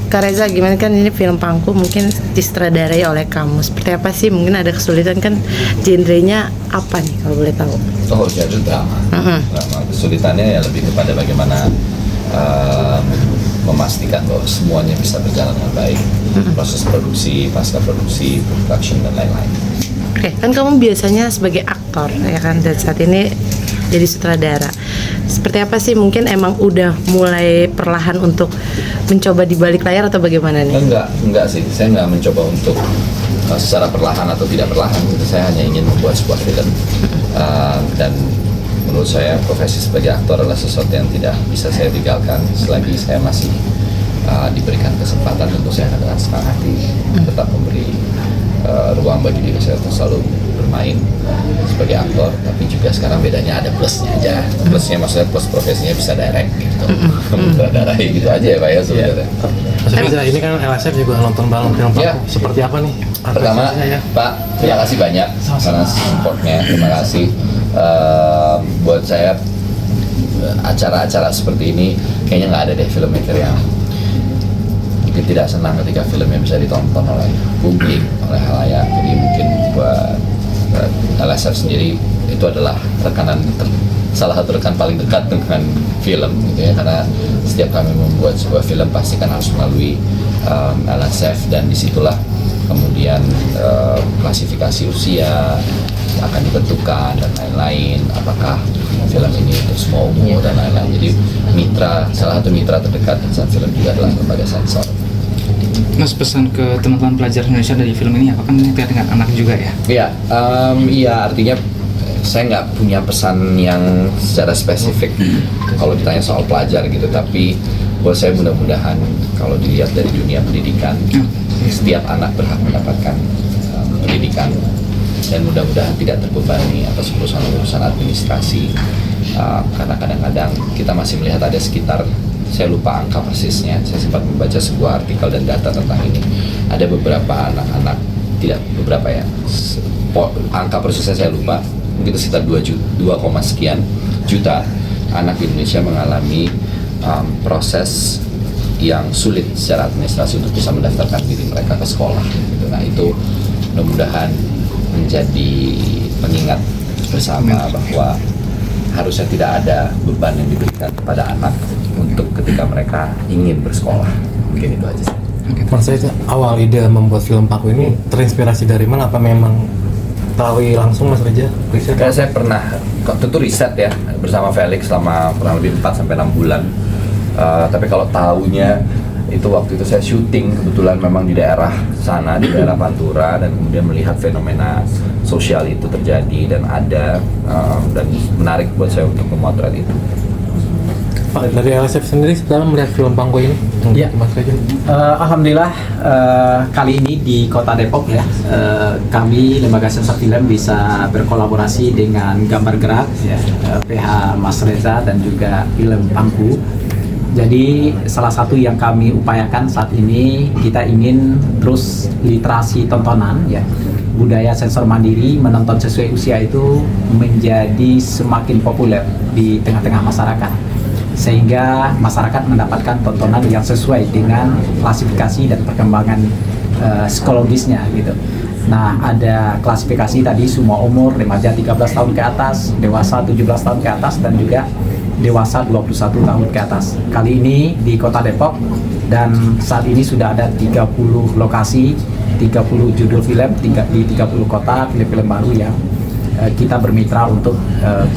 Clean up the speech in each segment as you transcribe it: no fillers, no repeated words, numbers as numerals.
Kak Reza, gimana kan ini film Pangku mungkin disutradarai oleh kamu. Seperti apa sih? Mungkin ada kesulitan kan, genrenya apa nih kalau boleh tahu? Oh, jadi drama. Drama. Kesulitannya ya lebih kepada bagaimana memastikan bahwa semuanya bisa berjalan dengan baik. Proses produksi, pasca produksi, production dan lain-lain. Oke, kan kamu biasanya sebagai aktor ya kan, dan saat ini jadi sutradara. Seperti apa sih? Mungkin emang udah mulai perlahan untuk mencoba di balik layar atau bagaimana nih? Enggak sih. Saya nggak mencoba untuk secara perlahan atau tidak perlahan. Saya hanya ingin membuat sebuah film. Dan menurut saya profesi sebagai aktor adalah sesuatu yang tidak bisa saya tinggalkan selagi saya masih diberikan kesempatan. Tentu saya akan dengan senang hati tetap memberi ruang bagi diri saya untuk selalu bermain sebagai aktor, tapi juga sekarang bedanya ada plusnya aja. Plusnya maksudnya plus profesinya bisa direct gitu, mensutradarai gitu aja ya Pak ya sebenarnya. Mas Reza, ini kan LSF juga nonton bareng film Pangku. Seperti apa nih? Pertama, Pak, terima kasih banyak karena supportnya, terima kasih. Buat saya acara-acara seperti ini kayaknya nggak ada deh filmmaker yang mungkin tidak senang ketika filmnya bisa ditonton oleh publik, oleh halayak. Jadi mungkin buat LSF sendiri itu adalah salah satu rekan paling dekat dengan film gitu ya, karena setiap kami membuat sebuah film pasti kan harus melalui LSF, dan disitulah kemudian klasifikasi usia akan ditentukan dan lain-lain, apakah film ini untuk semua umur dan lain-lain. Jadi salah satu mitra terdekat saat film juga adalah lembaga sensor. Mas, pesan ke teman-teman pelajar Indonesia dari film ini apa, kan ini terkait dengan anak juga ya? Iya, artinya saya nggak punya pesan yang secara spesifik kalau ditanya soal pelajar gitu, tapi buat saya mudah-mudahan kalau dilihat dari dunia pendidikan, setiap anak berhak mendapatkan pendidikan, dan mudah-mudahan tidak terbebani atas urusan administrasi, karena kadang-kadang kita masih melihat ada sekitar, saya lupa angka persisnya, saya sempat membaca sebuah artikel dan data tentang ini, ada beberapa anak-anak, tidak beberapa ya, angka persisnya saya lupa, mungkin sekitar 2 sekian juta anak di Indonesia mengalami proses yang sulit secara administrasi untuk bisa mendaftarkan diri mereka ke sekolah gitu. Nah itu mudah-mudahan menjadi pengingat bersama bahwa harusnya tidak ada beban yang diberikan kepada anak untuk ketika mereka ingin bersekolah. Mungkin itu aja sih. Mas Reza, awal ide membuat film Pangku ini terinspirasi dari mana? Apa memang tahu langsung Mas Reza? Karena saya pernah, tentu riset ya bersama Felix selama kurang lebih 4-6 bulan. Tapi kalau tahunya itu waktu itu saya syuting kebetulan memang di daerah sana, di daerah Pantura, dan kemudian melihat fenomena sosial itu terjadi dan ada, dan menarik buat saya untuk memotret itu. Pak, dari LSF sendiri setelah melihat film Pangku ini, ya, Mas Reza? Alhamdulillah kali ini di Kota Depok ya, kami Lembaga Sensor Film bisa berkolaborasi dengan Gambar Gerak ya, PH Mas Reza dan juga film Pangku. Jadi salah satu yang kami upayakan saat ini, kita ingin terus literasi tontonan ya, budaya sensor mandiri menonton sesuai usia itu menjadi semakin populer di tengah-tengah masyarakat, sehingga masyarakat mendapatkan tontonan yang sesuai dengan klasifikasi dan perkembangan psikologisnya gitu. Nah, ada klasifikasi tadi semua umur, remaja 13 tahun ke atas, dewasa 17 tahun ke atas, dan juga dewasa 21 tahun ke atas. Kali ini di Kota Depok, dan saat ini sudah ada 30 lokasi, 30 judul film di 30 kota, film-film baru yang kita bermitra untuk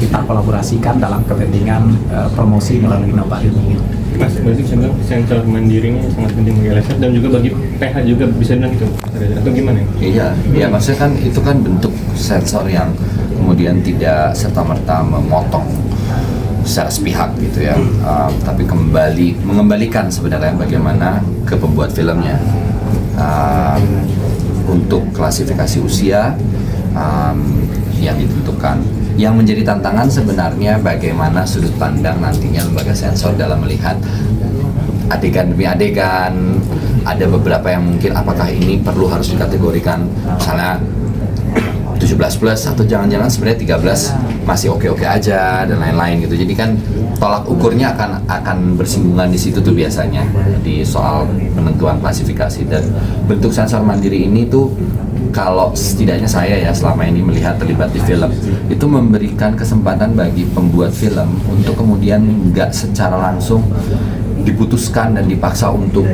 kita kolaborasikan dalam kepentingan promosi melalui Nova ini. Mas, berarti sensor mandiri ini sangat penting bagi LSF dan juga bagi PH juga bisa bilang gitu, atau gimana? Iya, maksudnya kan itu kan bentuk sensor yang kemudian tidak serta-merta memotong secara sepihak gitu ya, tapi mengembalikan sebenarnya bagaimana ke pembuat filmnya untuk klasifikasi usia yang ditentukan. Yang menjadi tantangan sebenarnya bagaimana sudut pandang nantinya lembaga sensor dalam melihat adegan demi adegan. Ada beberapa yang mungkin apakah ini perlu harus dikategorikan, misalnya 17 plus atau jangan-jangan sebenarnya 13 masih oke-oke aja dan lain-lain gitu. Jadi kan tolak ukurnya akan bersinggungan di situ tuh biasanya di soal penentuan klasifikasi. Dan bentuk sensor mandiri ini tuh kalau setidaknya saya ya selama ini melihat terlibat di film itu memberikan kesempatan bagi pembuat film untuk kemudian nggak secara langsung diputuskan dan dipaksa untuk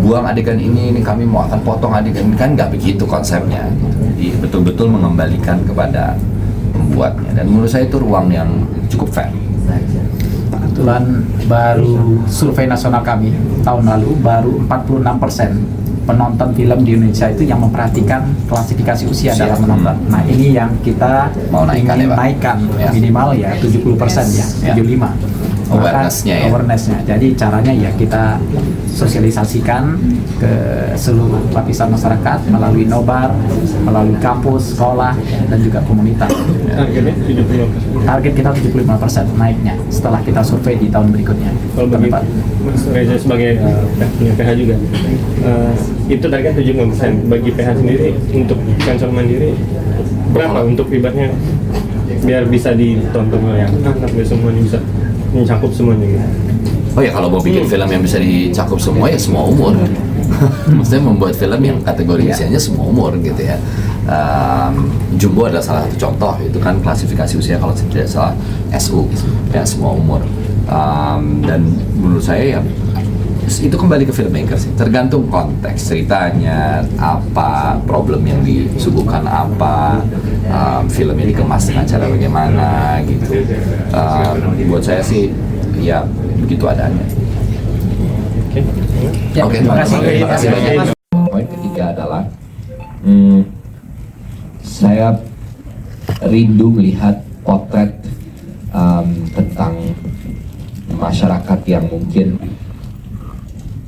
buang adegan ini kami mau akan potong adegan ini, kan nggak begitu konsepnya. Jadi betul-betul mengembalikan kepada pembuatnya, dan menurut saya itu ruang yang cukup fair. Kebetulan baru survei nasional kami tahun lalu baru 46% penonton film di Indonesia itu yang memperhatikan klasifikasi usia dalam menonton. Nah ini yang kita Mau naikkan ingin ya, Pak? naikkan Ya. minimal ya 70% ya, 75. Awareness-nya ya. Awareness-nya. Jadi caranya ya kita sosialisasikan ke seluruh lapisan masyarakat melalui nobar, melalui kampus, sekolah, dan juga komunitas. Targetnya 75%. Target kita 75% naiknya setelah kita survei di tahun berikutnya. Kalau bagi Pak. Mas Reza sebagai punya PH juga, itu target 75%. Bagi PH sendiri untuk sensor mandiri berapa untuk ibaratnya biar bisa ditonton oleh yang anak biar semuanya bisa mencakup semuanya gitu. Oh ya, kalau mau bikin film yang bisa dicakup semua ya semua umur. Maksudnya membuat film yang kategori usianya semua umur gitu ya. Jumbo adalah salah satu contoh, itu kan klasifikasi usia kalau tidak salah SU ya, semua umur. Dan menurut saya ya itu kembali ke filmmaker sih, tergantung konteks ceritanya apa, problem yang disuguhkan apa, film ini dikemas dengan cara bagaimana gitu. Buat saya sih ya begitu adanya. Ya, Oke, terima kasih. terima kasih banyak. Poin ketiga adalah saya rindu melihat potret tentang masyarakat yang mungkin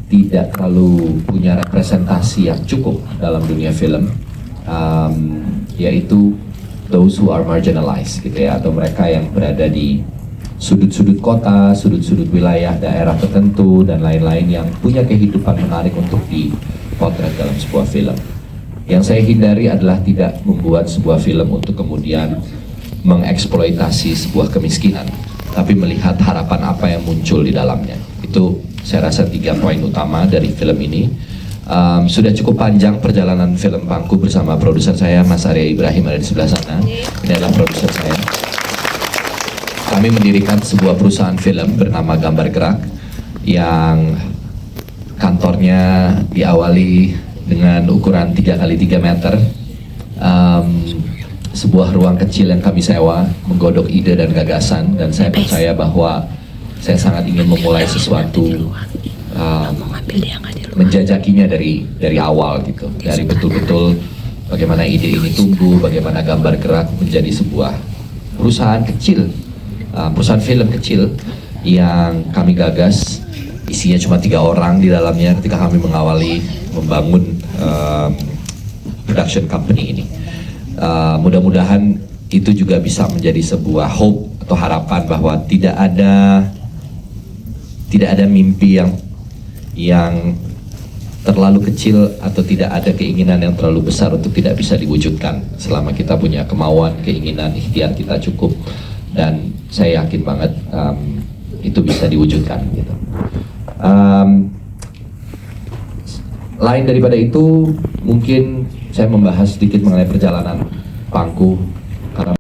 tidak terlalu punya representasi yang cukup dalam dunia film, yaitu those who are marginalized gitu ya, atau mereka yang berada di sudut-sudut kota, sudut-sudut wilayah daerah tertentu dan lain-lain yang punya kehidupan menarik untuk dipotret dalam sebuah film. Yang saya hindari adalah tidak membuat sebuah film untuk kemudian mengeksploitasi sebuah kemiskinan, tapi melihat harapan apa yang muncul di dalamnya. Itu saya rasa 3 poin utama dari film ini. Sudah cukup panjang perjalanan film Pangku bersama produser saya Mas Arya Ibrahim, ada di sebelah sana. Ini adalah produser saya. Kami mendirikan sebuah perusahaan film bernama Gambar Gerak yang kantornya diawali dengan ukuran 3x3 meter. Sebuah ruang kecil yang kami sewa, menggodok ide dan gagasan, dan saya percaya bahwa saya sangat ingin memulai sesuatu, menjajakinya dari awal gitu, dari betul-betul bagaimana ide ini tumbuh, bagaimana Gambar Gerak menjadi sebuah perusahaan kecil, perusahaan film kecil yang kami gagas, isinya cuma 3 orang di dalamnya ketika kami mengawali membangun production company ini. Mudah-mudahan itu juga bisa menjadi sebuah hope atau harapan bahwa tidak ada mimpi yang terlalu kecil atau tidak ada keinginan yang terlalu besar untuk tidak bisa diwujudkan selama kita punya kemauan, keinginan, ikhtiar kita cukup, dan saya yakin banget itu bisa diwujudkan gitu. Lain daripada itu, mungkin saya membahas sedikit mengenai perjalanan Pangku